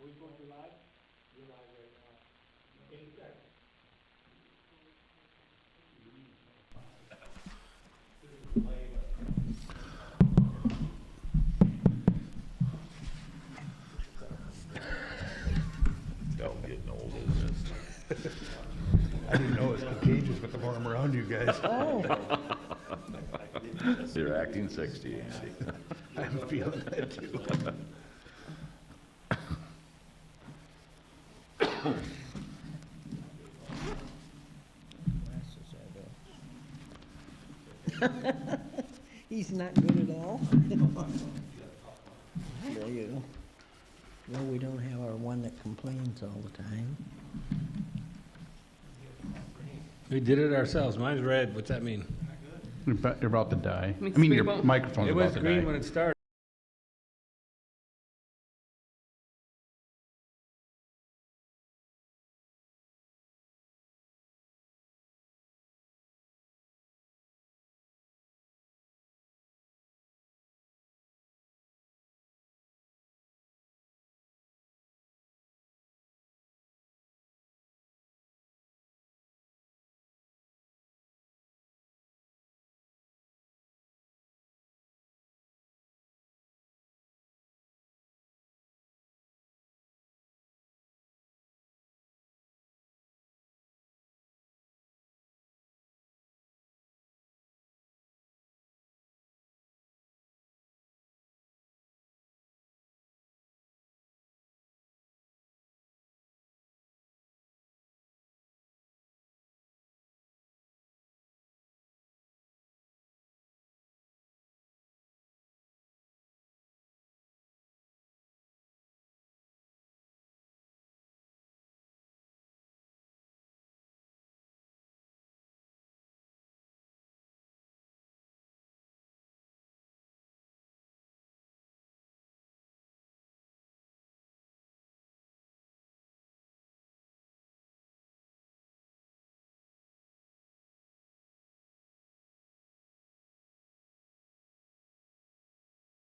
we supposed to be live? You're live right now. Any second. Oh, getting old, isn't it? I didn't know it was contagious with the arm around you guys. You're acting 60, ain't you? I'm feeling that too. He's not good at all. There you go. Well, we don't have our one that complains all the time. We did it ourselves. Mine's red. What's that mean? You're about to die. Means I mean, we your won't- microphone's It about was to green die. when it started.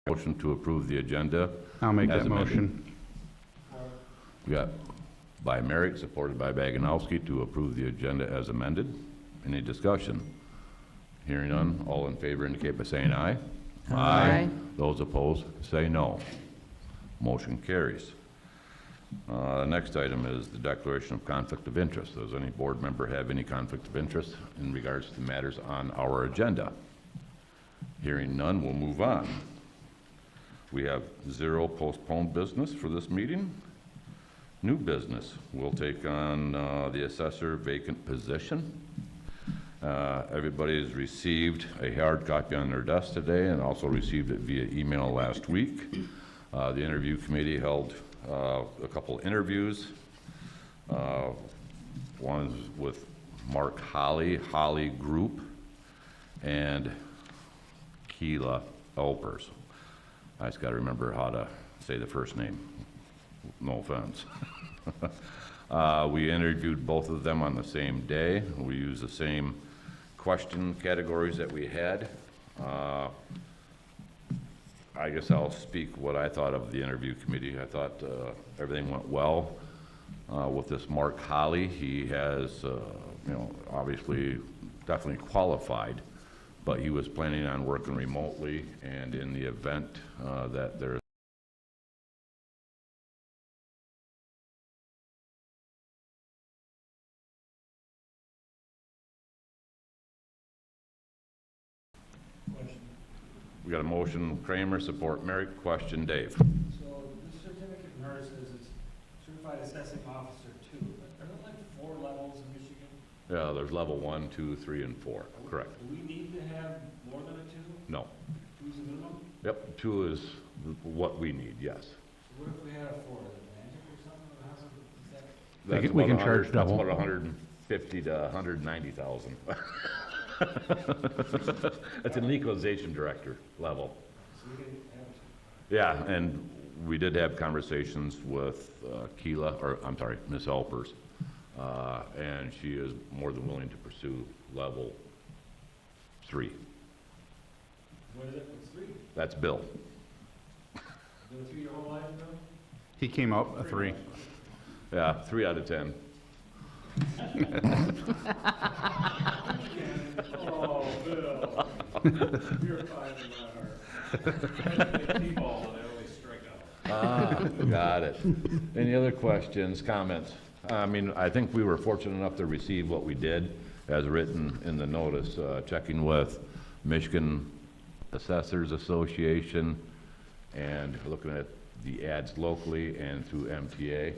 Motion to approve the agenda. I'll make as that amended. motion. We got by Merrick, supported by Baganowski, to approve the agenda as amended. Any discussion? Hearing none, all in favor indicate by saying aye. Aye. Those opposed, say no. Motion carries. Next item is the declaration of conflict of interest. Does any board member have any conflict of interest in regards to matters on our agenda? Hearing none, we'll move on. We have 0 postponed business for this meeting. New business, we'll take on the assessor vacant position. Everybody has received a hard copy on their desk today and also received it via email last week. The interview committee held a couple interviews. One with Mark Holly Group, and Keela Elpers. I just got to remember how to say the first name. No offense. We interviewed both of them on the same day. We used the same question categories that we had. I guess I'll speak what I thought of the interview committee. I thought everything went well with this Mark Holly. He has, obviously definitely qualified, but he was planning on working remotely, and in the event that there we got a motion, Kramer, support Merrick, question Dave. So this certificate in hers says it's certified assessing officer 2, but are there like 4 levels in Michigan? Yeah, there's level 1, 2, 3, and 4, correct. Do we need to have more than a 2? No. 2's the minimum? Yep, 2 is what we need, yes. So what if we had a 4? Is it magic or something? How's it, is that? That's We about can charge 100 double. That's about 150 to 190,000. That's an equalization director level. So we can have Yeah, and we did have conversations with Ms. Elpers, and she is more than willing to pursue level 3. what is it, what's 3? That's Bill. Been 3 your whole life, Bill? He came out a 3. Yeah, 3 out of 10. Oh, Bill. You're fine in my heart. T-ball and I only strike out. Ah, got it. Any other questions, comments? I mean, I think we were fortunate enough to receive what we did as written in the notice, checking with Michigan Assessors Association and looking at the ads locally and through MTA.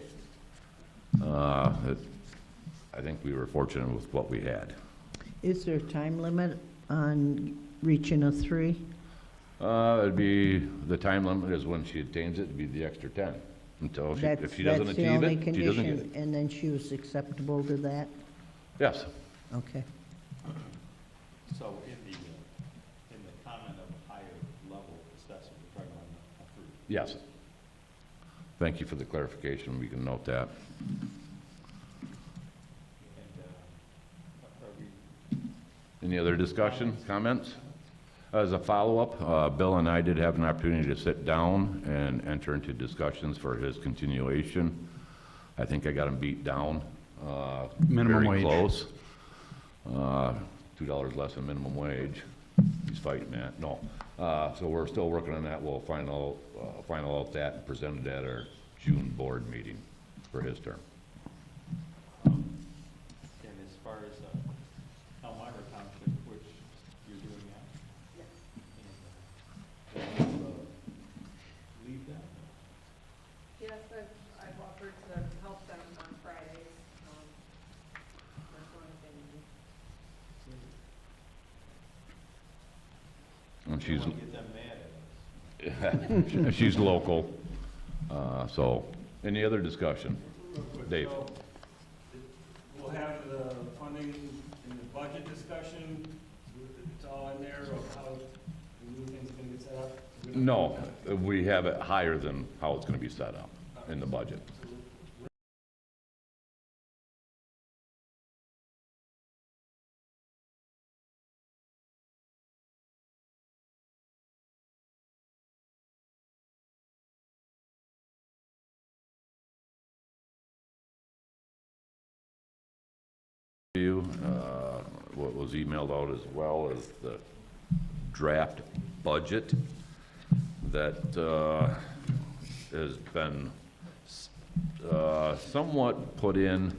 I think we were fortunate with what we had. Is there a time limit on reaching a 3? It'd be, the time limit is when she attains it, it'd be the extra 10. Until she, if she doesn't That's the achieve only it, she doesn't get condition, it. and then she was acceptable to that? Yes. Okay. So in the comment of higher level assessment, we're talking about a 3. Yes. Thank you for the clarification. We can note that. And are we, Any other discussion, comments? As a follow-up, Bill and I did have an opportunity to sit down and enter into discussions for his continuation. I think I got him beat down. Minimum very wage. close. $2 less than minimum wage. He's fighting that. No. So we're still working on that. We'll final out that and present it at our June board meeting for his term. and as far as Elmira Township, which you're doing now? Yes. And leave that? Yes, I've offered to help them on Fridays. That's one thing. And she's, Don't want to get them mad at us. she's local. So, any other discussion? Real quick, Dave. so we'll have the funding in the budget discussion, it's all in there of how the new thing's gonna get set up? No, we have it higher than how it's gonna be set up in the budget. What was emailed out as well as the draft budget that has been somewhat put in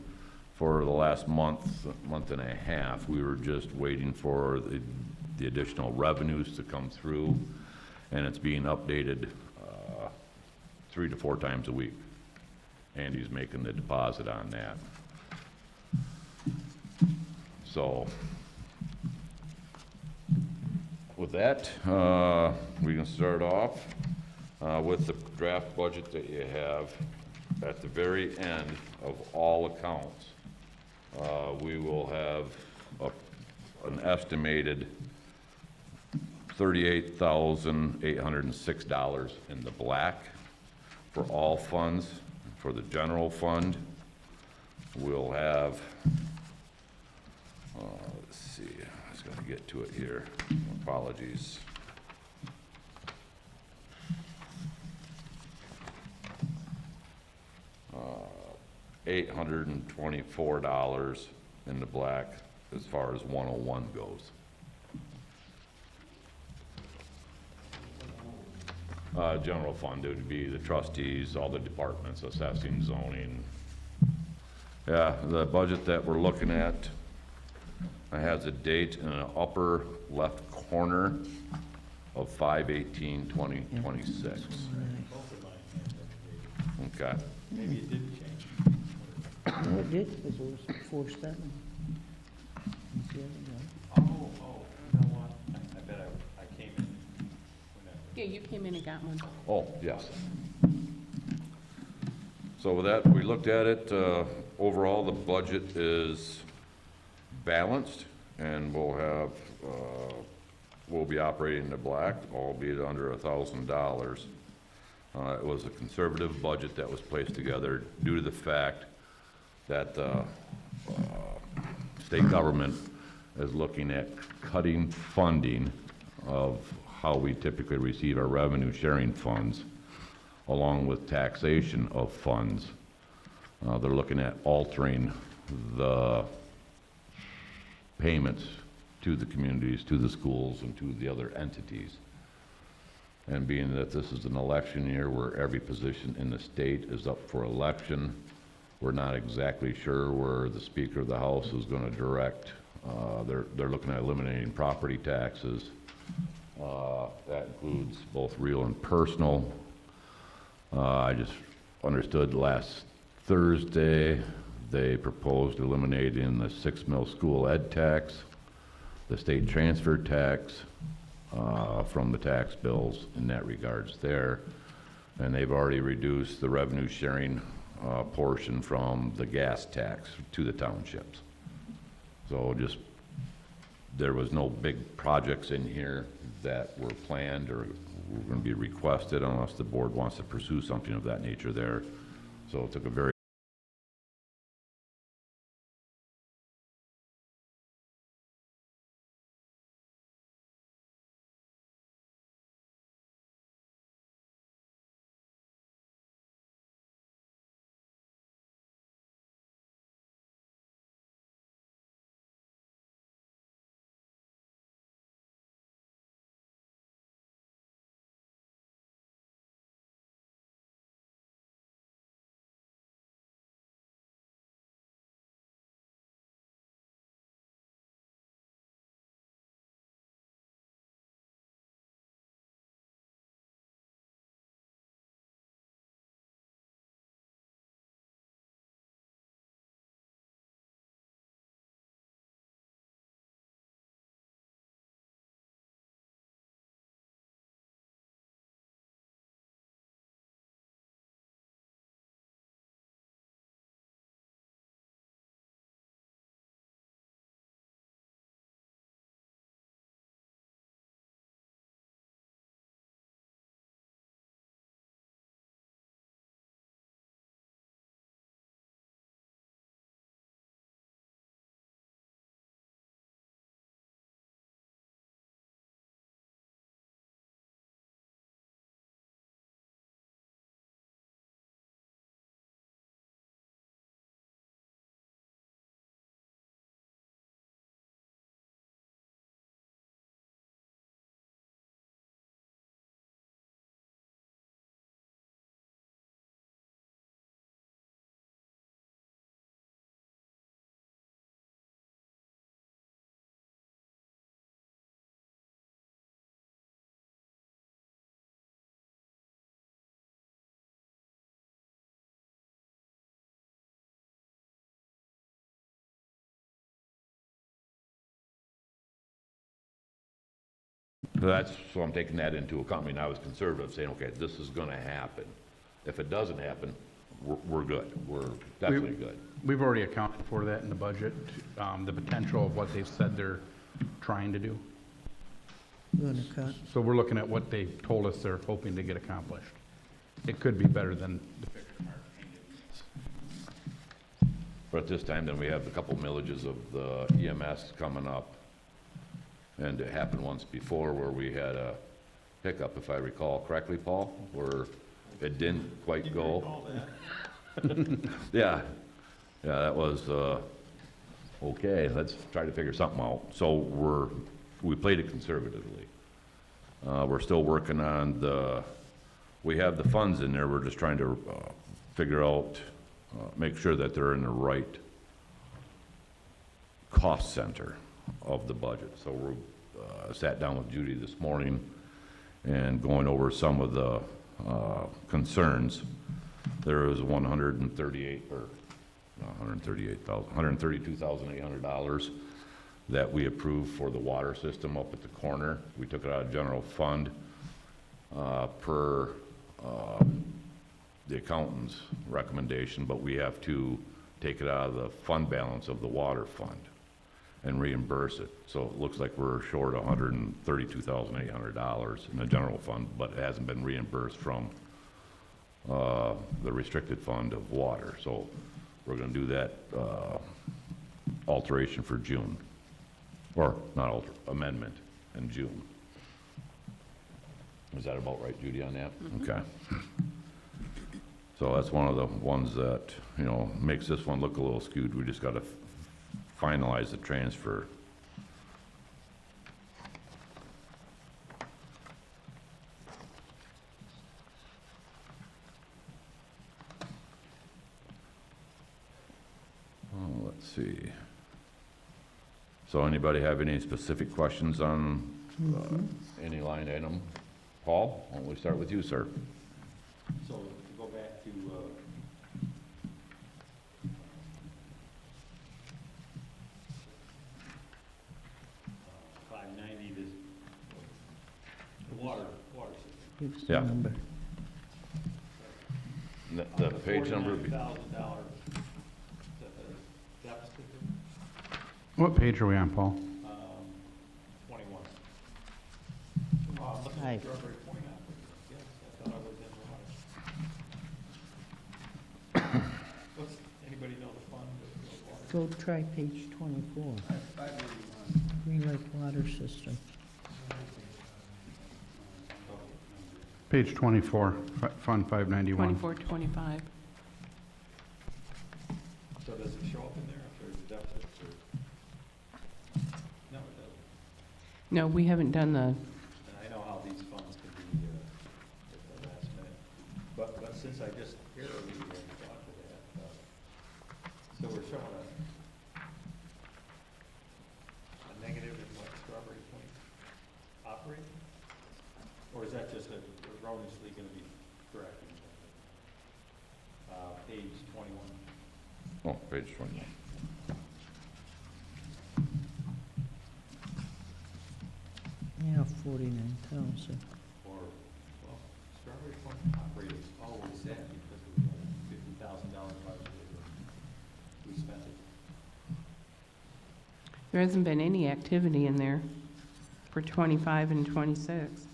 for the last month and a half. We were just waiting for the additional revenues to come through, and it's being updated 3 to 4 times a week. Andy's making the deposit on that. So, with that, we can start off with the draft budget that you have. At the very end of all accounts, we will have an estimated $38,806 in the black for all funds. For the general fund, we'll have, let's see, I just gotta get to it here. Apologies. $824 in the black as far as 101 goes. General fund, it would be the trustees, all the departments, assessing, zoning. Yeah, the budget that we're looking at has a date in the upper left corner of 5/18/2026. Okay. Maybe it didn't change. Well, it did, because it was 4/7. That's the other one. Oh, you know what? I bet I came in whenever. Yeah, you came in and got one. Oh, yes. So with that, we looked at it, overall, the budget is balanced, and we'll be operating in the black, albeit under $1,000. It was a conservative budget that was placed together due to the fact that the state government is looking at cutting funding of how we typically receive our revenue sharing funds along with taxation of funds. They're looking at altering the payments to the communities, to the schools, and to the other entities. And being that this is an election year where every position in the state is up for election, we're not exactly sure where the Speaker of the House is going to direct. They're looking at eliminating property taxes. That includes both real and personal. I just understood last Thursday they proposed eliminating the 6 mil school ed tax, the state transfer tax from the tax bills in that regards there. And they've already reduced the revenue sharing portion from the gas tax to the townships. So just, there was no big projects in here that were planned or were going to be requested unless the board wants to pursue something of that nature there. So it took a very so I'm taking that into account. I mean, I was conservative, saying, okay, this is going to happen. If it doesn't happen, we're good. We're definitely good. We've already accounted for that in the budget, the potential of what they've said they're trying to do. Gonna cut. So we're looking at what they've told us they're hoping to get accomplished. It could be better than the fixed mark. But at this time, then we have a couple millages of the EMS coming up. And it happened once before where we had a hiccup, if I recall correctly, Paul, where it didn't quite go. Yeah, that was, okay, let's try to figure something out. So we played it conservatively. We're still working on we have the funds in there, we're just trying to figure out, make sure that they're in the right cost center of the budget. So we sat down with Judy this morning and going over some of the concerns. There is $132,800 that we approved for the water system up at the corner. We took it out of general fund per the accountant's recommendation, but we have to take it out of the fund balance of the water fund and reimburse it. So it looks like we're short $132,800 in the general fund, but it hasn't been reimbursed from the restricted fund of water. So we're going to do that alteration for June, or not amendment in June. Is that about right, Judy, on that? Okay. So that's one of the ones that, you know, makes this one look a little skewed. We just gotta finalize the transfer. Oh, let's see. So anybody have any specific questions on any line item? Paul, why don't we start with you, sir? So to go back to, 590, the water system. Give us the Yeah. number. The page number would be, $49,000 deficit, What page are we on, Paul? 21. Oh, I'm looking Hi. at Strawberry Point operating. Yes, I thought I was in water. What's, anybody know the fund of water? Go try page 24, Green Lake Water System. Page 24, Fund 591. 2425. So does it show up in there if there's a deficit or? No, it doesn't. No, we haven't done the, And I know how these funds can be, at the last minute. But since I just barely thought of that, so we're showing a negative in what Strawberry Point operating? Or is that just erroneously gonna be corrected? Page 21. oh, page 21. Yeah, 49,000. Or, well, Strawberry Point operating is always sad because we had $50,000 budgeted. We spent it. there hasn't been any activity in there for 25 and 26.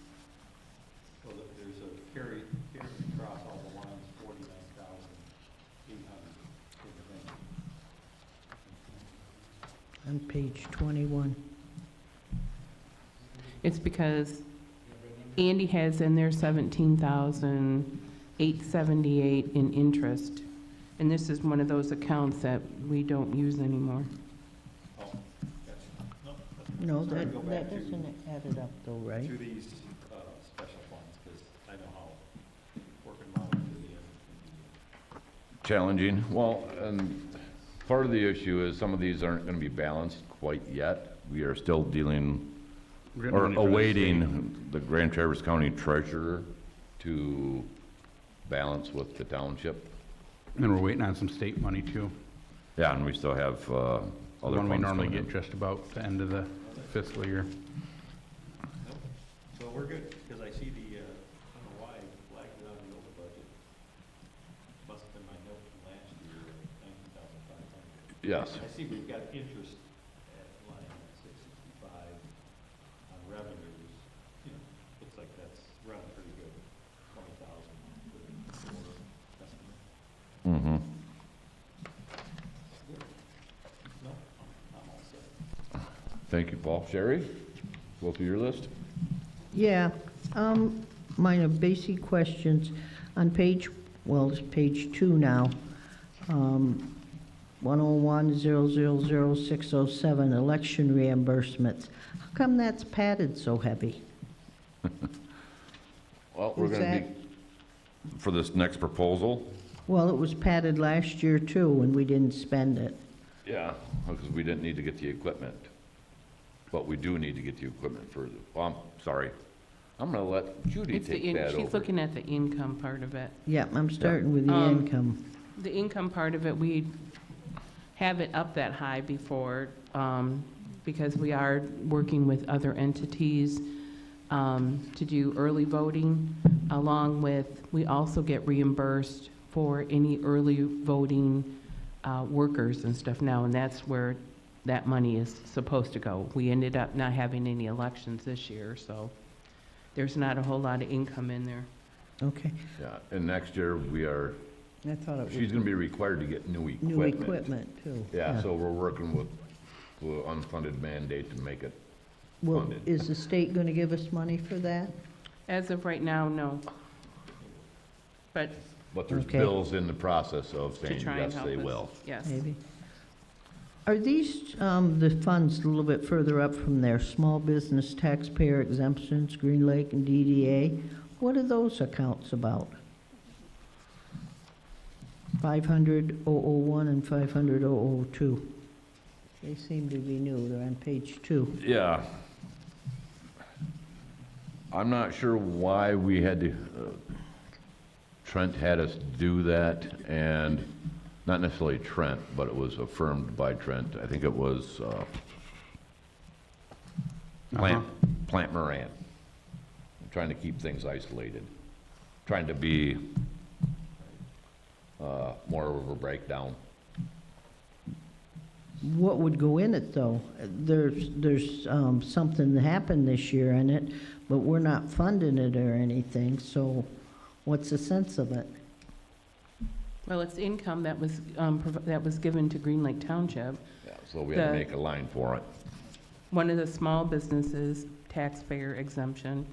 So there's a carry across all the lines, 49,800 in the bank. On page 21. It's because Andy has in there 17,878 in interest. And this is one of those accounts that we don't use anymore. Oh, that's, no. No, Sorry, that, go back that to- doesn't add it up though, right? To these special funds, because I know how working my way to the end. Challenging, well, and part of the issue is some of these aren't gonna be balanced quite yet. We are still dealing, We're getting or money from the awaiting the Grand Traverse County Treasurer to balance with the township. state. And then we're waiting on some state money too. Yeah, and we still have, other The one we funds normally coming get in. just about the end of the fiscal year. Nope. So we're good, because I see the, I don't know why I flagged it on the over budget. Must have been my note from last year, 19,500. Yes, I see we've got interest at line 665 on revenues. You know, looks like that's running pretty good, 20,000 for the estimate. mm-hmm. Good. No, I'm all set. Thank you, Paul. Sherry, go through your list. Yeah, mine are basic questions. On page, well, it's page 2 now. 101-000-607, election reimbursements. How come that's padded so heavy? Well, we're Is gonna be, that- for this next proposal, Well, it was padded last year too, and we didn't spend it. yeah, because we didn't need to get the equipment. But we do need to get the equipment for, well, I'm sorry. I'm gonna let Judy It's the take that she's over. looking at the income part of it. Yeah, I'm starting with the income. The income part of it, we have it up that high before, because we are working with other entities to do early voting, along with, we also get reimbursed for any early voting workers and stuff now, and that's where that money is supposed to go. We ended up not having any elections this year, so there's not a whole lot of income in there. Okay, Yeah, and next year, we are, I thought it she's was gonna be required to get new equipment. new equipment too. Yeah, so we're working with the unfunded mandate to make it Well, funded. is the state gonna give us money for that? As of right now, no. But But there's Okay. bills in the process of To saying, try and yes, help they us. will. Yes. maybe. Are these, the funds a little bit further up from there, small business taxpayer exemptions, Green Lake and DDA? What are those accounts about? 500,001 and 500,002. They seem to be new, they're on page 2. Yeah. I'm not sure why we had to, Trent had us do that, and not necessarily Trent, but it was affirmed by Trent. I think it was Plant Moran. Trying to keep things isolated, trying to be more of a breakdown. What would go in it, though? There's something that happened this year in it, but we're not funding it or anything, so what's the sense of it? Well, it's income that was given to Green Lake Township. Yeah, so we had to The- make a line for it. One of the small businesses taxpayer exemption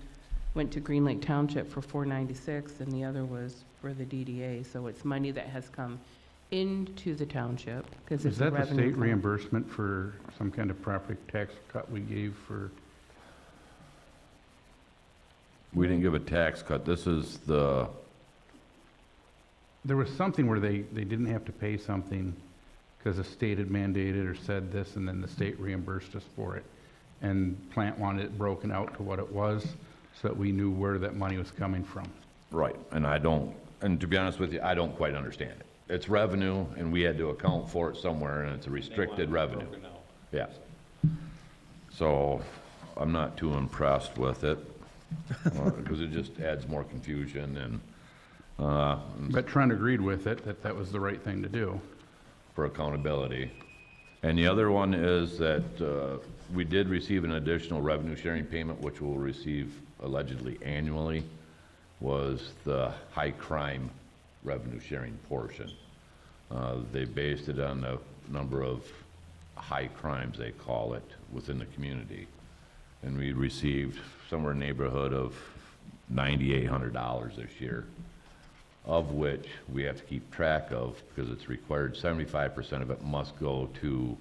went to Green Lake Township for $496, and the other was for the DDA. So it's money that has come into the township, because Is it's a that the revenue. state fund. reimbursement for some kind of property tax cut we gave for, We didn't give a tax cut. This is the, there was something where they didn't have to pay something because the state had mandated or said this, and then the state reimbursed us for it. And Plant wanted it broken out to what it was, so that we knew where that money was coming from. right, and and to be honest with you, I don't quite understand it. It's revenue, and we had to account for it somewhere, and it's a restricted revenue. Yeah. So, I'm not too impressed with it, because it just adds more confusion and, But Trent agreed with it, that that was the right thing to do. for accountability. And the other one is that we did receive an additional revenue sharing payment, which we'll receive allegedly annually, was the high crime revenue sharing portion. They based it on the number of high crimes, they call it, within the community. And we received somewhere in the neighborhood of $9,800 this year, of which we have to keep track of, because it's required 75% of it must go to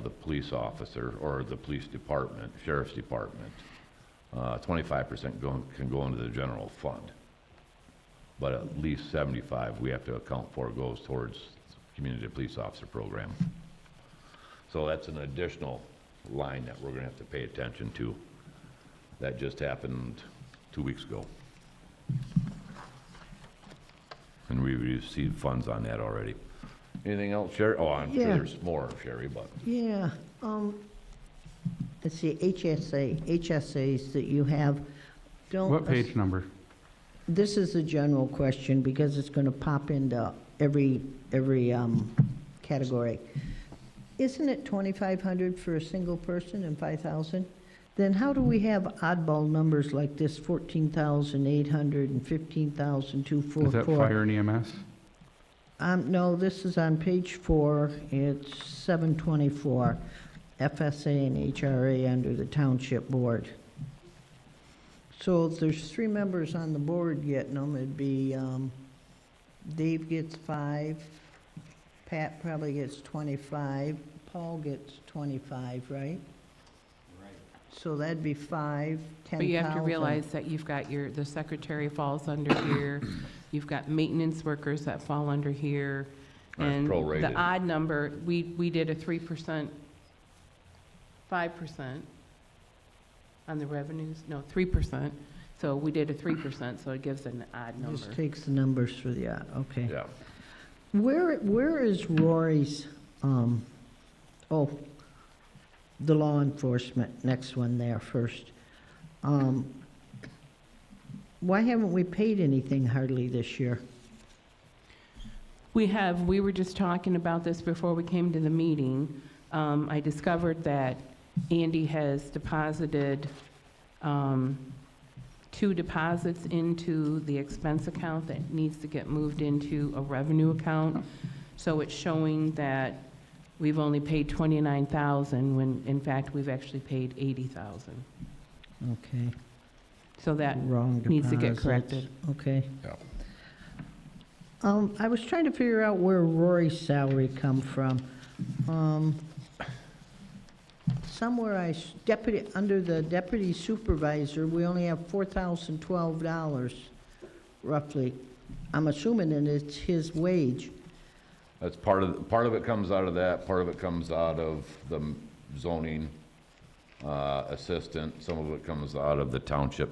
the police officer or the police department, sheriff's department. 25% can go into the general fund. But at least 75 we have to account for goes towards community police officer program. So that's an additional line that we're gonna have to pay attention to. That just happened 2 weeks ago. And we received funds on that already. Anything else, Sherry? Oh, I'm sure Yeah. there's more, Sherry, but Yeah, let's see, HSAs that you have, don't. What page number? This is a general question because it's gonna pop into every category. Isn't it 2,500 for a single person and 5,000? Then how do we have oddball numbers like this, 14,800 and 15,244? Is that fire and EMS? No, this is on page 4, it's 724, FSA and HRA under the township board. So if there's 3 members on the board getting them, it'd be, Dave gets 5, Pat probably gets 25, Paul gets 25, right? Right. So that'd be 5, 10,000. But you have to realize that you've got the secretary falls under here, you've got maintenance workers that fall under here. Or it's And prorated. the odd number, we did a 3%, 5% on the revenues, no, 3%. So we did a 3%, so it gives an odd number. Just takes the numbers for the, okay. yeah. Where is Rory's, the law enforcement, next one there first. Why haven't we paid anything hardly this year? We were just talking about this before we came to the meeting. I discovered that Andy has deposited 2 deposits into the expense account that needs to get moved into a revenue account. So it's showing that we've only paid $29,000 when in fact we've actually paid $80,000. Okay, So that wrong deposits. needs to get corrected. Okay. Yeah. I was trying to figure out where Rory's salary come from. Somewhere under the deputy supervisor, we only have $4,012 roughly. I'm assuming that it's his wage. That's part of it comes out of that, part of it comes out of the zoning assistant, some of it comes out of the township,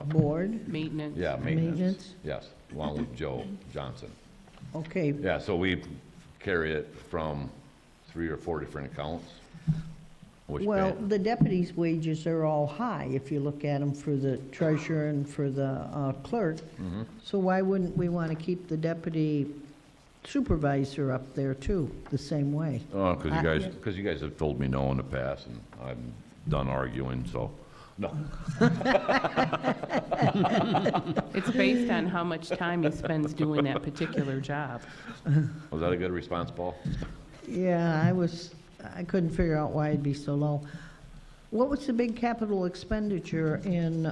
Board? Maintenance. yeah, maintenance. Maintenance? Yes, along with Joe Johnson. Okay, Yeah, so we carry it from 3 or 4 different accounts. Which well, pay- the deputies' wages are all high, if you look at them for the treasurer and for the clerk. Mhm. So why wouldn't we want to keep the deputy supervisor up there too, the same way? Oh, because Yeah. you guys have told me no in the past, and I'm done arguing, so, no. It's based on how much time he spends doing that particular job. Was that a good response, Paul? Yeah, I couldn't figure out why it'd be so low. What was the big capital expenditure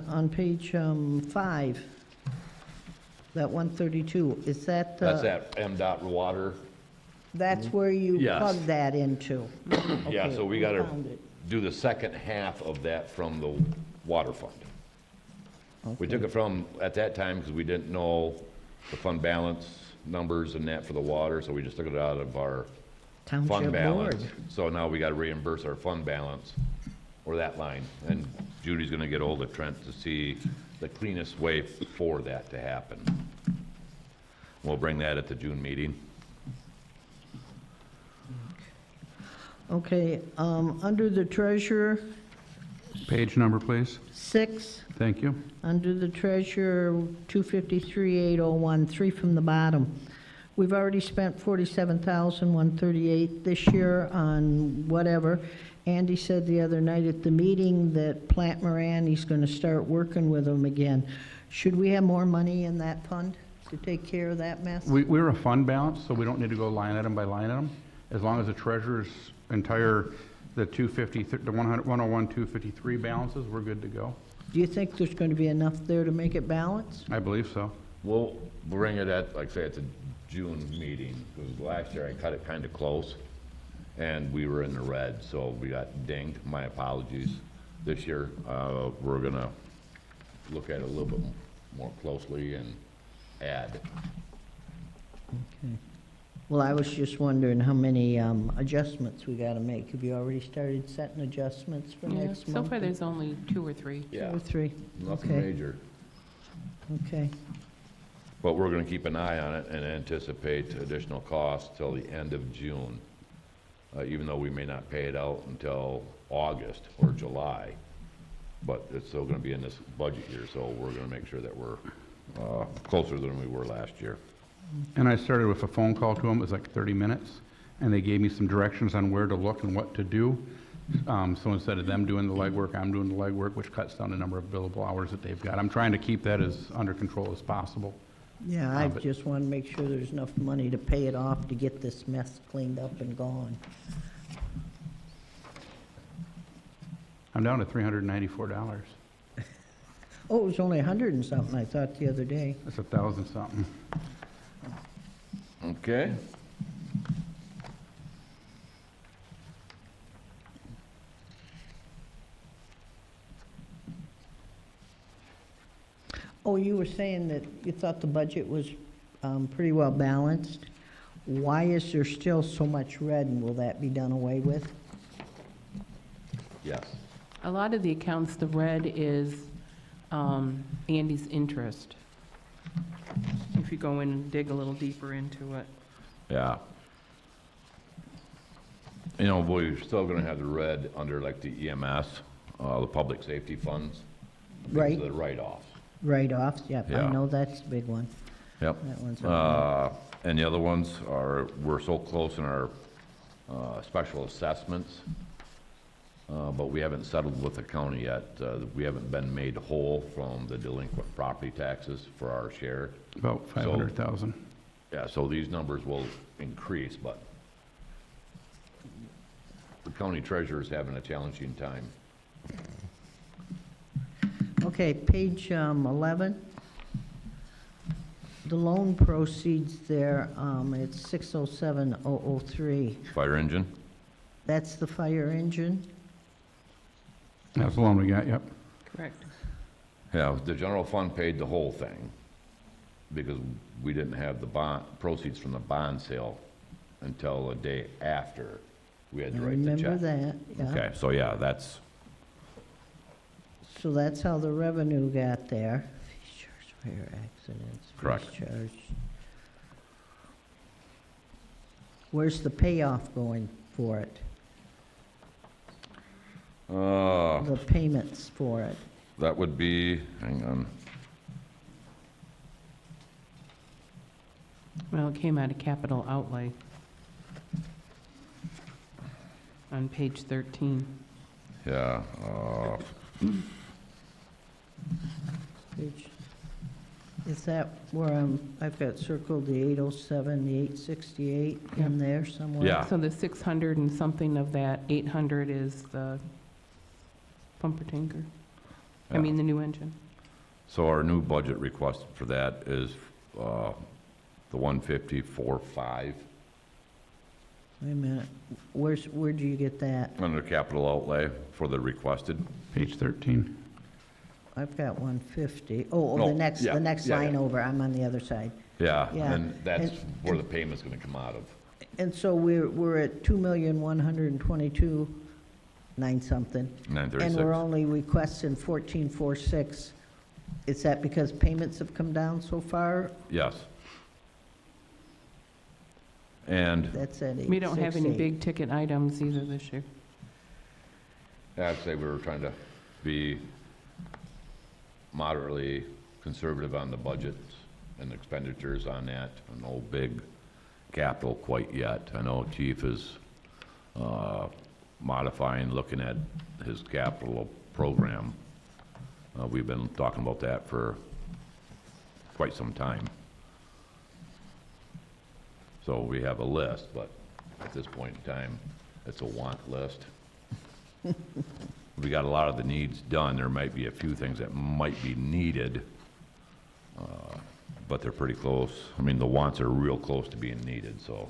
on page 5? That 132, is that the? That's at MDOT water. That's where you Yes. plug that into? Yeah, Okay, so we gotta found it. do the second half of that from the water fund. We took it from, at that time, because we didn't know the fund balance numbers and that for the water, so we just took it out of our fund Township balance. board. So now we gotta reimburse our fund balance, or that line. And Judy's gonna get hold of Trent to see the cleanest way for that to happen. We'll bring that at the June meeting. Okay, under the treasurer, Page number, please. 6, Thank you. under the treasurer, 253,801, 3 from the bottom. We've already spent $47,138 this year on whatever. Andy said the other night at the meeting that Plant Moran, he's gonna start working with them again. Should we have more money in that fund to take care of that mess? We're a fund balance, so we don't need to go line item by line item. As long as the treasurer's the 250, the 101, 253 balances, we're good to go. Do you think there's gonna be enough there to make it balance? I believe so. We'll bring it at, like say, at the June meeting, because last year I cut it kind of close, and we were in the red, so we got dinged. My apologies. This year, we're gonna look at it a little bit more closely and add. Okay. Well, I was just wondering how many adjustments we gotta make. Have you already started setting adjustments for Yeah, next so month? far there's only 2 or 3. 2 or 3? Nothing Okay. major. Okay, But we're gonna keep an eye on it and anticipate additional costs till the end of June, even though we may not pay it out until August or July. But it's still gonna be in this budget year, so we're gonna make sure that we're closer than we were last year. And I started with a phone call to them, it was like 30 minutes, and they gave me some directions on where to look and what to do. So instead of them doing the legwork, I'm doing the legwork, which cuts down the number of billable hours that they've got. I'm trying to keep that as under control as possible. yeah, I but- just wanna make sure there's enough money to pay it off to get this mess cleaned up and gone. I'm down to $394. Oh, it was only 100 and something, I thought the other day. That's 1,000 something. Okay? Oh, you were saying that you thought the budget was pretty well balanced. Why is there still so much red, and will that be done away with? Yes. A lot of the accounts, the red is Andy's interest. If you go in and dig a little deeper into it. Yeah. You know, we're still gonna have the red under like the EMS, the public safety funds. because Right. of the write-offs. Write-offs, yep, I Yeah. know that's a big one. Yep. That one's up And the other ones are, we're so close in our special assessments, but we haven't settled with the county yet. We haven't been made whole from the delinquent property taxes for our share. About 500,000. Yeah, so these numbers will increase, but the county treasurer is having a challenging time. Okay, page 11. The loan proceeds there, it's 607,003. Fire engine? That's the fire engine? That's the one we got, yep. Correct. Yeah, the general fund paid the whole thing because we didn't have the bond, proceeds from the bond sale until a day after we had I to write the check. remember that, yeah. Okay, so yeah, that's, So that's how the revenue got there. Fees, charged, fire accidents. fees Correct. charged. Where's the payoff going for it? The payments for it? that would be, hang on, Well, it came out of capital outlay on page 13. yeah, Page- Is that where I've got circled the 807, the 868 in there somewhere? Yeah. So the 600 and something of that, 800 is the pumper tanker? I Yeah. mean, the new engine. So our new budget request for that is, the 150,405 Wait a minute, where do you get that? under capital outlay for the requested. Page 13. I've got 150. Oh, No, the next yeah, yeah, line yeah. over, I'm on the other side. Yeah, Yeah, and that's and- where the payment's gonna come out of. And so we're at 2,122,900 something. 936. And we're only requesting 14,406. Is that because payments have come down so far? Yes. And That's at 868. We don't have any big ticket items either this year. I'd say we were trying to be moderately conservative on the budgets and expenditures on that. No big capital quite yet. I know Chief is modifying, looking at his capital program. We've been talking about that for quite some time. So we have a list, but at this point in time, it's a want list. We got a lot of the needs done. There might be a few things that might be needed, but they're pretty close. I mean, the wants are real close to being needed, so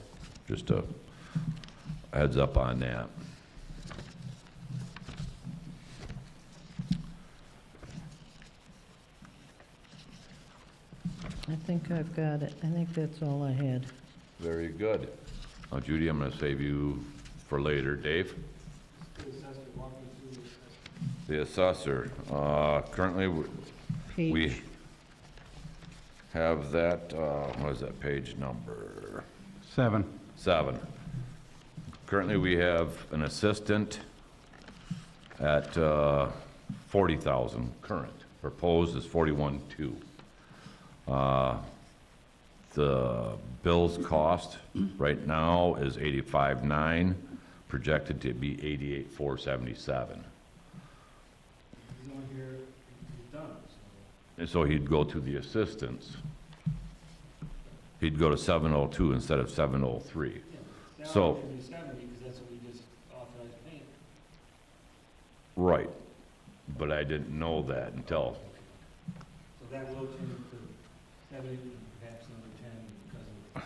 just a heads up on that. I think I've got it. I think that's all I had. Very good. Now, Judy, I'm gonna save you for later. Dave? The assessor, currently, we Page, have that, what is that page number? 7. 7. Currently, we have an assistant at 40,000 current. Proposed is 41,200. The bill's cost right now is 85,900, projected to be 88,477. He's on here, he's done, so. And so he'd go to the assistants. He'd go to 702 instead of 703. Yeah, So- salary should be 70, because that's what we just authorized paying. Right. But I didn't know that until, So that will change to 70, perhaps another 10 because of.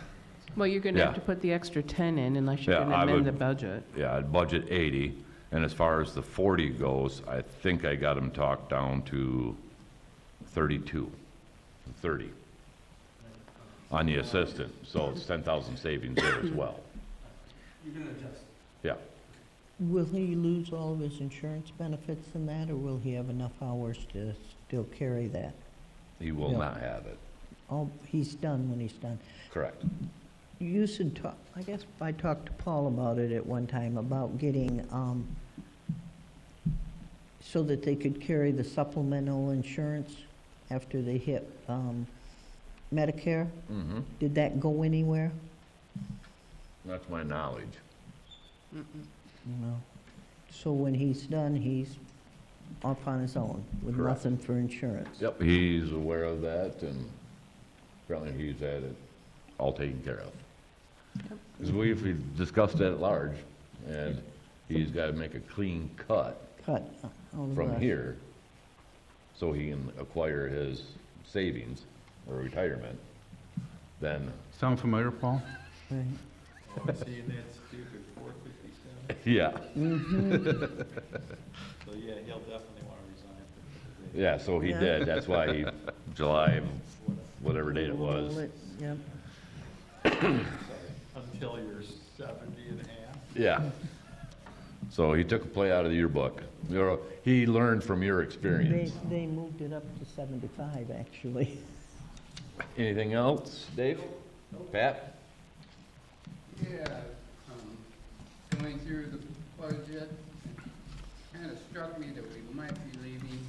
Well, you're going to have Yeah. to put the extra 10 in unless you're Yeah, going to I amend would- the budget. yeah, I'd budget 80. And as far as the 40 goes, I think I got him talked down to 32, 30 on the assistant. So it's 10,000 savings there as well. You're gonna adjust. Yeah. will he lose all of his insurance benefits in that, or will he have enough hours to still carry that? He will Yeah. not have it. Oh, he's done when he's done. Correct. You used to talk, I guess I talked to Paul about it at one time, about getting, so that they could carry the supplemental insurance after they hit, Medicare. Mm-hmm. Did that go anywhere? That's my knowledge. No. So when he's done, he's off on his own with Correct. nothing for insurance? Yep, he's aware of that, and apparently he's had it all taken care of. Because we discussed that at large, and he's got to make a clean cut Cut out of from the- here so he can acquire his savings or retirement then, Sound familiar, Paul? Right. Oh, seeing that stupid 457? yeah. So, yeah, he'll definitely want to resign. Yeah, so he Yeah. did. That's why he, July, whatever date it was. Yep. Until you're 70 and a half. Yeah. So he took a play out of the yearbook. You know, he learned from your experience. They moved it up to 75, actually. Anything else, Dave? Pat? Yeah, going through the budget, kind of struck me that we might be leaving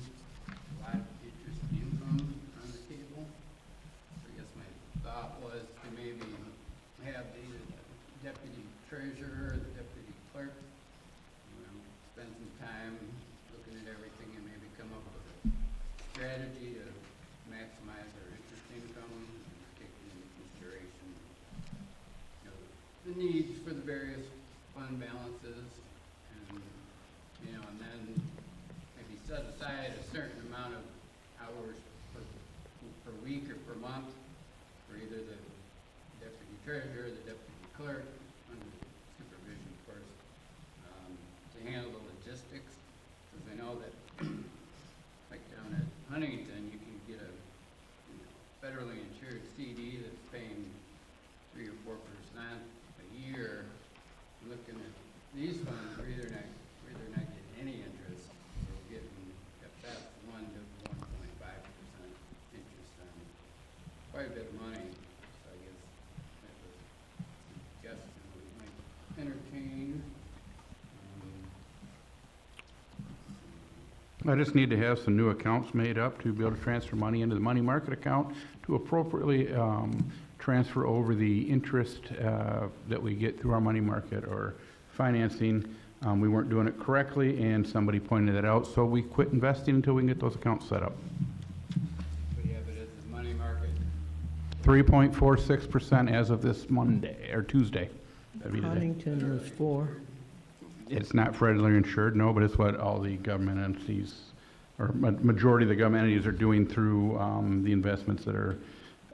a lot of interest income on the table. I guess my thought was to maybe have the deputy treasurer, the deputy clerk, spend some time looking at everything and maybe come up with a strategy to maximize our interest income, taking into consideration the needs for the various fund balances, and, and then maybe set aside a certain amount of hours per week or per month for either the deputy treasurer, the deputy clerk, under supervision, of course, to handle the logistics, because I know that, like down at Huntington, you can get a federally insured CD that's paying 3 or 4% a year. Looking at these funds, we're either not getting any interest, or we're getting at best 1 to 1.5% interest on quite a bit of money. So I guess that was a suggestion we might entertain. I just need to have some new accounts made up to be able to transfer money into the money market account to appropriately transfer over the interest that we get through our money market or financing. We weren't doing it correctly, and somebody pointed that out, so we quit investing until we can get those accounts set up. But yeah, but as the money market, 3.46% as of this Monday, or Tuesday. That'd be today. Huntington was 4. It's not federally insured, no, but it's what all the government entities, or majority of the government entities are doing through the investments that are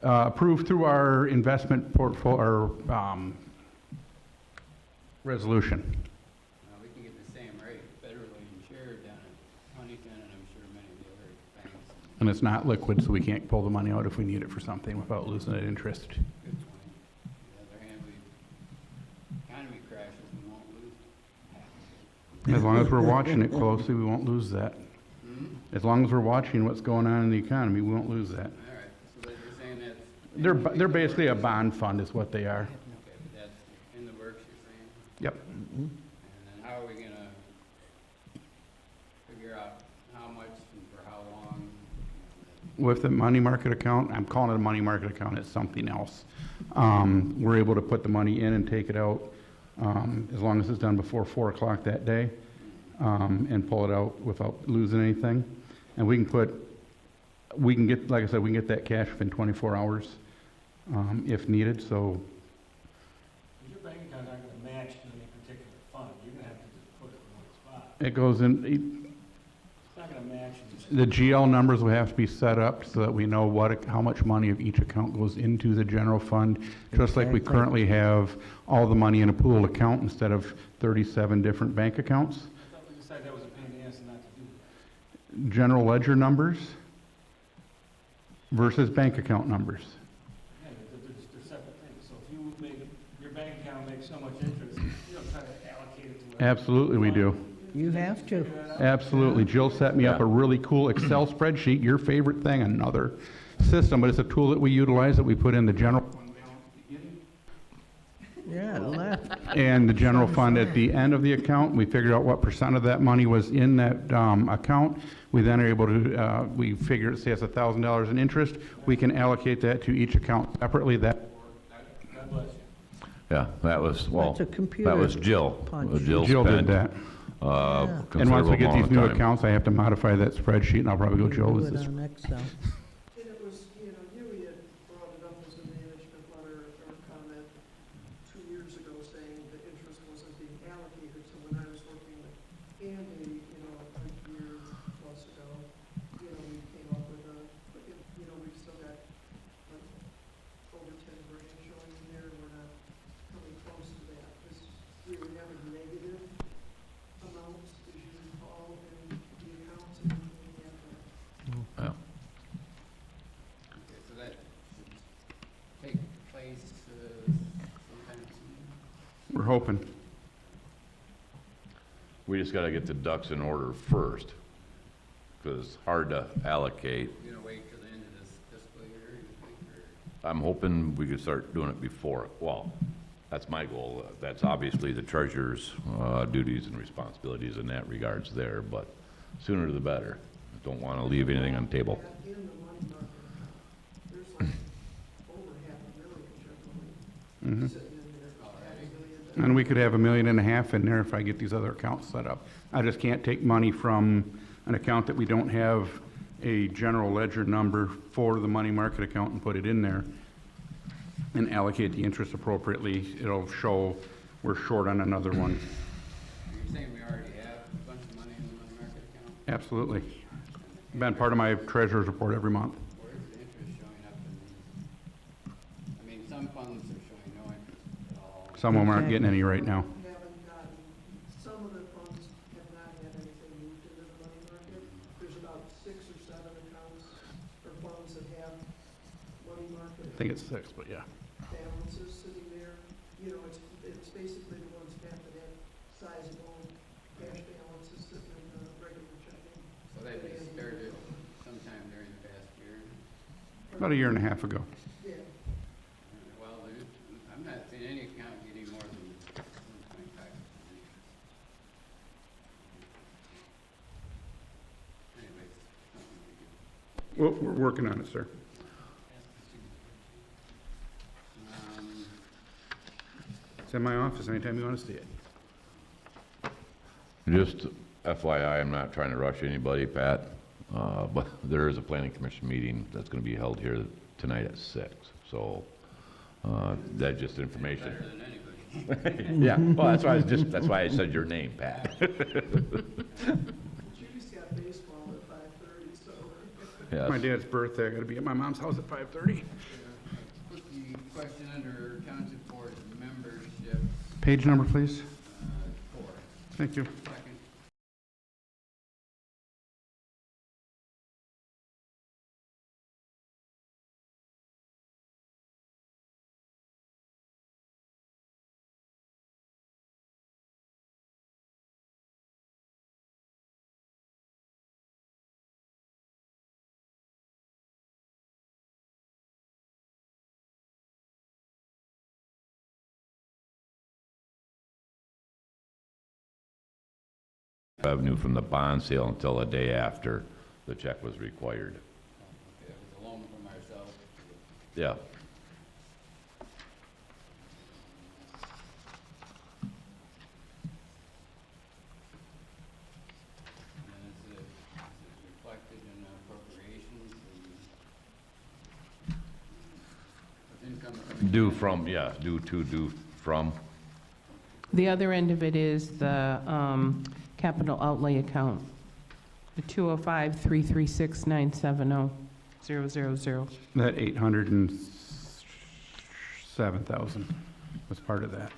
approved through our investment portfolio, or resolution. we can get the same rate federally insured down at Huntington, and I'm sure many of the other banks. And it's not liquid, so we can't pull the money out if we need it for something without losing that interest. Good point. On the other hand, economy crashes, we won't lose half of it. As long as we're watching it closely, we won't lose that. As long as we're watching what's going on in the economy, we won't lose that. All right, so that you're saying that's. They're basically a bond fund is what they are. Okay, but that's in the works, you're saying? Yep. And then how are we gonna figure out how much and for how long? With the money market account, I'm calling it a money market account, it's something else. We're able to put the money in and take it out as long as it's done before 4 o'clock that day, and pull it out without losing anything. And we can get, like I said, we can get that cash within 24 hours if needed, so Your bank account's not gonna match any particular fund, you're gonna have to just put it in one spot. it goes in, It's not gonna match. the GL numbers will have to be set up so that we know how much money of each account goes into the general fund, just like we Exactly. currently have all the money in a pooled account instead of 37 different bank accounts. I thought we decided that was a pain in the ass not to do that. General ledger numbers versus bank account numbers. Yeah, they're separate things, so if you make, your bank account makes so much interest, you don't try to allocate it to. Absolutely we do. You have to. Absolutely. Jill set me up a really cool Excel spreadsheet, your favorite thing, another system, but it's a tool that we utilize that we put in the general fund balance beginning Yeah, left. and the general fund at the end of the account. We figured out what % of that money was in that account. We then are able to, we figure, say it's $1,000 in interest, we can allocate that to each account separately. That God bless you. Yeah, that was, well, That's a computer that was Jill. punch. Jill Jill did spent that. a And once we considerable get amount these of new time. accounts, I have to modify that spreadsheet, and I'll probably go, You Jill, do is it this? on Excel. And it was, you had brought it up as a management letter or comment 2 years ago saying the interest wasn't being allocated. So when I was working with Andy, a year plus ago, we came up with we've still got like over $10 hoping. We just gotta get the ducks in order first, because it's hard to allocate. You gonna wait till the end of this fiscal year, you think, or? I'm hoping we could start doing it before, well, that's my goal. That's obviously the treasurer's duties and responsibilities in that regards there, but sooner the better. Don't want to leave anything on the table. In the money market, there's like over $500,000 Mhm. sitting in there. $500,000. And we could have $1.5 million in there if I get these other accounts set up. I just can't take money from an account that we don't have a general ledger number for the money market account and put it in there and allocate the interest appropriately. It'll show we're short on another one. You're saying we already have a bunch of money in the money market account? Absolutely. Been part of my treasurer's report every month. Where's the interest showing up in these? I mean, some funds are showing no interest at all. Some of them aren't Okay. getting any right now. Haven't gotten, some of the funds have not had anything moved into the money market. There's about 6 or 7 accounts or funds that have money market I think it's 6, but yeah. balances sitting there. You know, it's basically the ones that have sizable cash balances sitting in the regular checking. So they just started sometime during the past year. About a year and a half ago. Yeah, Well, I'm not seeing any account getting more than 1.5%. Anyways, something to do. We're working on it, sir. Um, It's in my office anytime you want to see it. Just FYI, I'm not trying to rush anybody, Pat, but there is a planning commission meeting that's gonna be held here tonight at 6. So, that's just information. better than anybody. Yeah, well, that's why I said your name, Pat. Judy's got baseball at 5:30, so. Yes. My dad's birthday, I gotta be at my mom's house at 5:30. Quickie question under township board membership, Page number, please. 4. Thank you. Second. Revenue from the bond sale until the day after the check was required. Okay, it was a loan from ourselves. Yeah. And is it reflected in appropriations and income coming? Due in? from, yeah, due from. The other end of it is the capital outlay account, the 205-336-970-000. That 807,000 was part of that.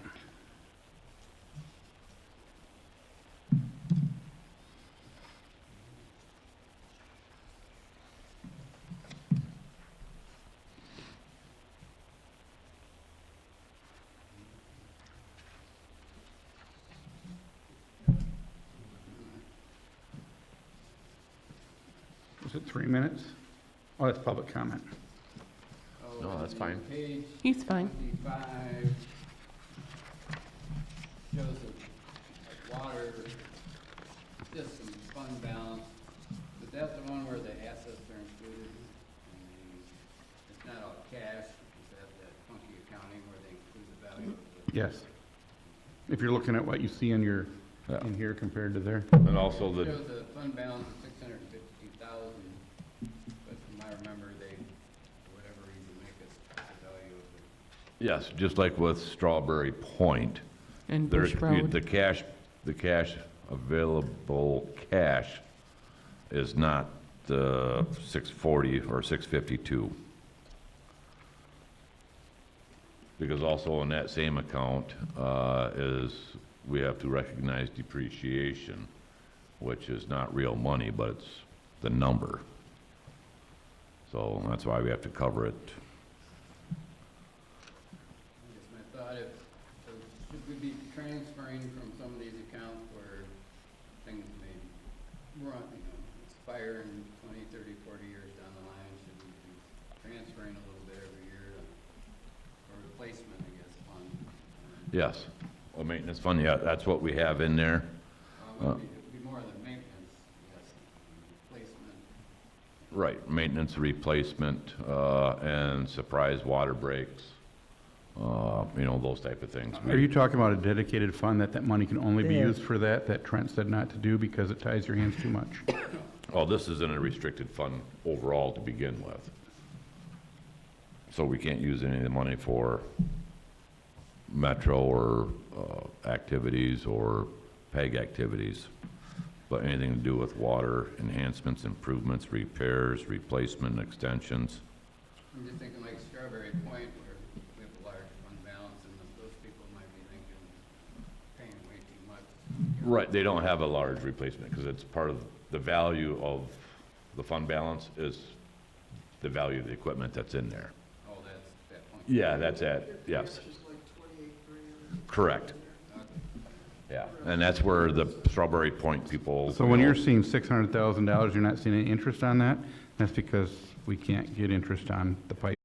Was it 3 minutes? Oh, that's public comment. Oh, No, that's and fine. Page He's fine. 25 shows the water system fund balance. Is that the one where the assets are included? It's not all cash, it's that funky accounting where they include the value of the... Yes. If you're looking at what you see in your, Yeah. in here compared to there. And also It the, shows the fund balance of 652,000, but from I remember they, for whatever reason, make us the value of the... yes, just like with Strawberry Point, And there's Bush Road. the cash, available cash is not 640 or 652. Because also in that same account we have to recognize depreciation, which is not real money, but it's the number. So that's why we have to cover it. I guess my thought, so should we be transferring from some of these accounts where things may run, expire in 20, 30, 40 years down the line? Should we be transferring a little bit every year for replacement, I guess, fund? Yes. A maintenance fund, yeah, that's what we have in there. It'd be more than maintenance, yes, replacement. Right, maintenance, replacement, and surprise water breaks, those type of things. Are you talking about a dedicated fund that money can only be Yeah. used for that Trent said not to do because it ties your hands too much? Well, this isn't a restricted fund overall to begin with. So we can't use any of the money for metro or activities or PEG activities. But anything to do with water enhancements, improvements, repairs, replacement, extensions. I'm just thinking like Strawberry Point, where we have a large fund balance, and those people might be thinking, paying way too much. Right, they don't have a large replacement because it's part of the value of the fund balance is the value of the equipment that's in there. Oh, that's that point. Yeah, that's it, Your yes, cash is like 28 grand. correct, Okay. yeah. And that's where the Strawberry Point people. So when you're seeing $600,000, you're not seeing any interest on that? That's because we can't get interest on the pipe.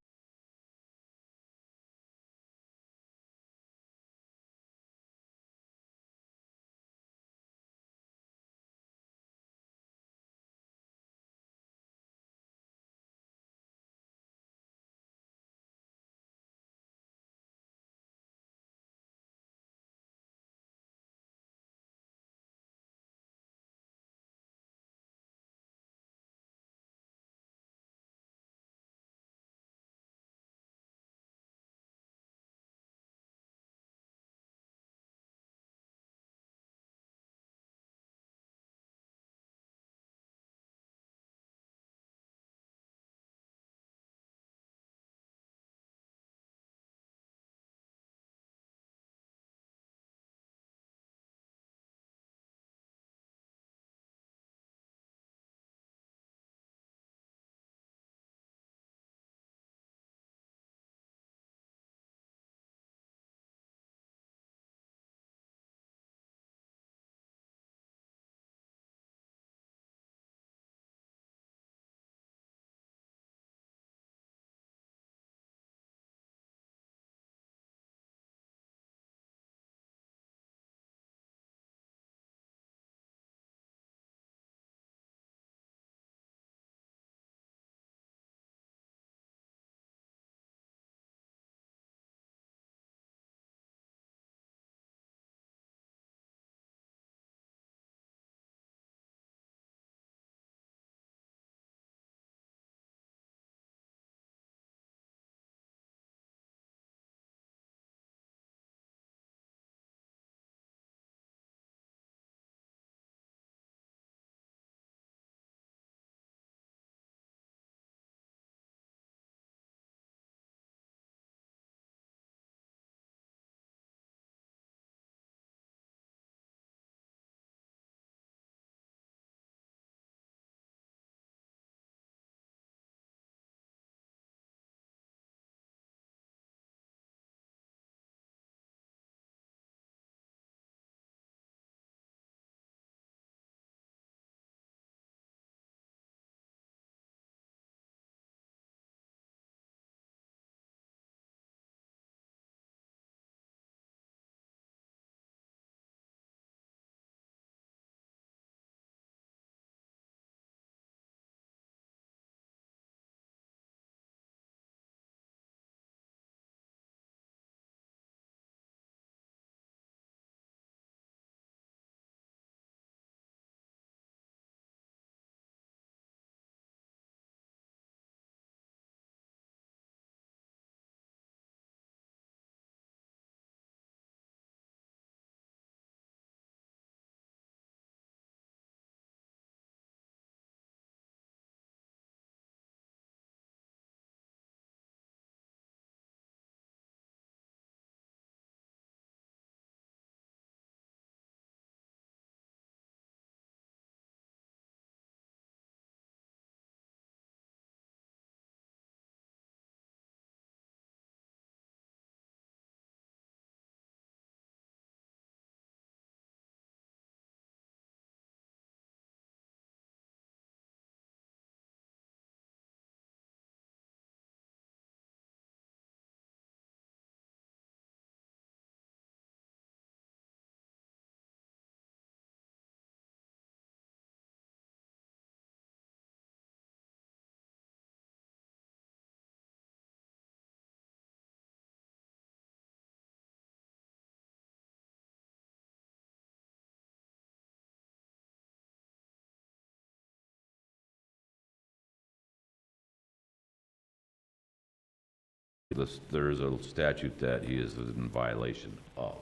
there's a statute that he is in violation of.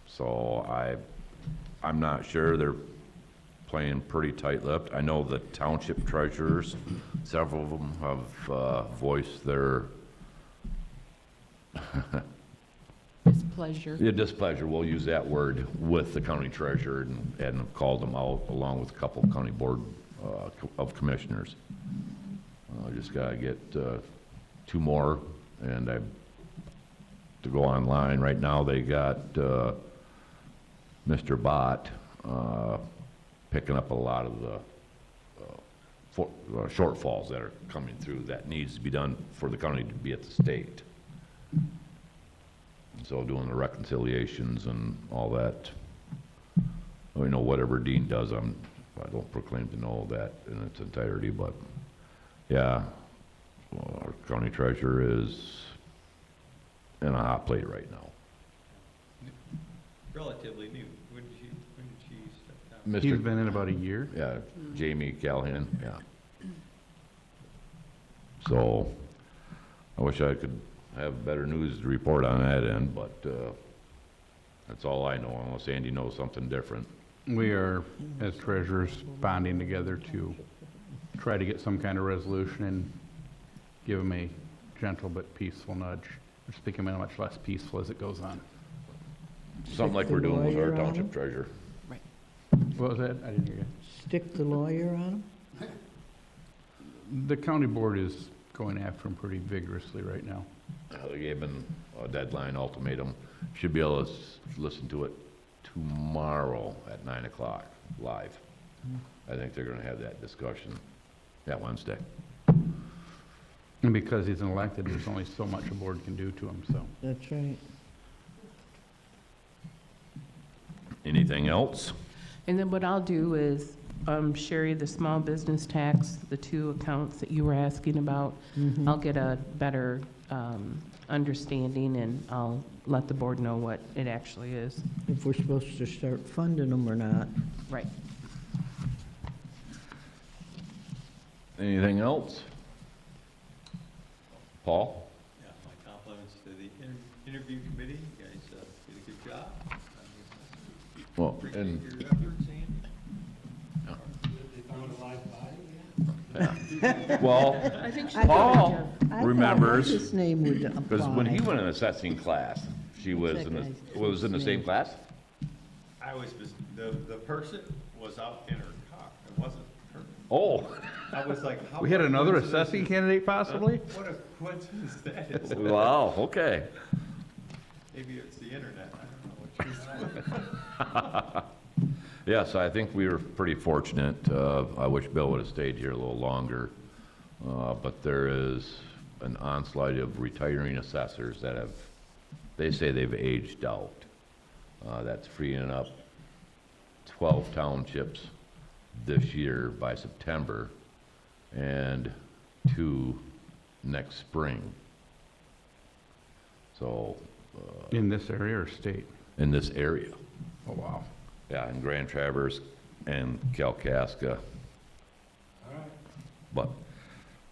So I'm not sure. They're playing pretty tight-lipped. I know the township treasurers, several of them have voiced their Displeasure. displeasure, we'll use that word, with the county treasurer and have called them out along with a couple of county board of commissioners. Just gotta get 2 more, and to go online right now, they got Mr. Bott picking up a lot of the shortfalls that are coming through that needs to be done for the county to be at the state. So doing the reconciliations and all that, you know, whatever Dean does, I don't proclaim to know that in its entirety, but yeah, well, our county treasurer is in a hot plate right now. Relatively new. When did she step down? He's been in about a year. Yeah, Jamie Callahan, yeah. So, I wish I could have better news to report on that end, but that's all I know, unless Andy knows something different. We are, as treasurers, bonding together to try to get some kind of resolution and give him a gentle but peaceful nudge. It's becoming much less peaceful as it goes on. Something like we're doing with our township treasurer. What was that? I didn't hear you. Stick the lawyer on him? The county board is going after him pretty vigorously right now. They gave him a deadline ultimatum. Should be able to listen to it tomorrow at 9 o'clock live. I think they're gonna have that discussion that Wednesday. And because he's an elected, there's only so much a board can do to him, so. That's right. Anything else? And then what I'll do is, Sherry, the small business tax, the 2 accounts that you were asking about, Mhm. I'll get a better understanding, and I'll let the board know what it actually is. If we're supposed to start funding them or not. Right. Anything else? Paul? Yeah, my compliments to the interview committee. You guys did a good job. Well, Appreciate and your efforts, Andy. They found a live body? well, I think Paul remembers, His name would apply. because when he went in assessing class, she was in was in the same class? I was, the person was out in her car. It wasn't her. Oh, I was like, how? We had what another coincidence assessing is- candidate possibly? What a coincidence that is. wow, okay. Maybe it's the internet. I don't know what she's. Yes, I think we were pretty fortunate. I wish Bill would have stayed here a little longer. But there is an onslaught of retiring assessors that have, they say they've aged out. That's freeing up 12 townships this year by September and 2 next spring. So, In this area or state? in this area. Oh, wow. Yeah, in Grand Traverse and Kalkaska. But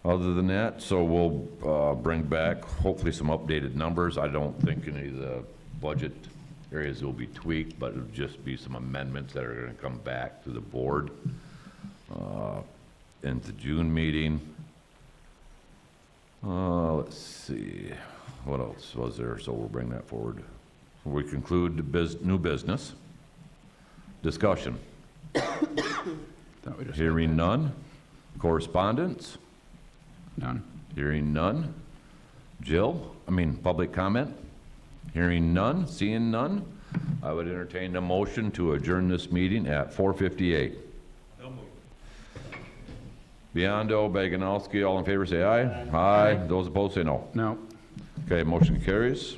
other than that, so we'll bring back hopefully some updated numbers. I don't think any of the budget areas will be tweaked, but it'll just be some amendments that are gonna come back to the board in the June meeting. Let's see, what else was there? So we'll bring that forward. We conclude the new business. Discussion. Thought we just- Hearing none. Correspondence? None. Hearing none. Public comment? Hearing none, seeing none. I would entertain a motion to adjourn this meeting at 4:58. No move. Biondo, Baganowski, all in favor say aye. Aye. Those opposed say no. No. Okay, motion carries.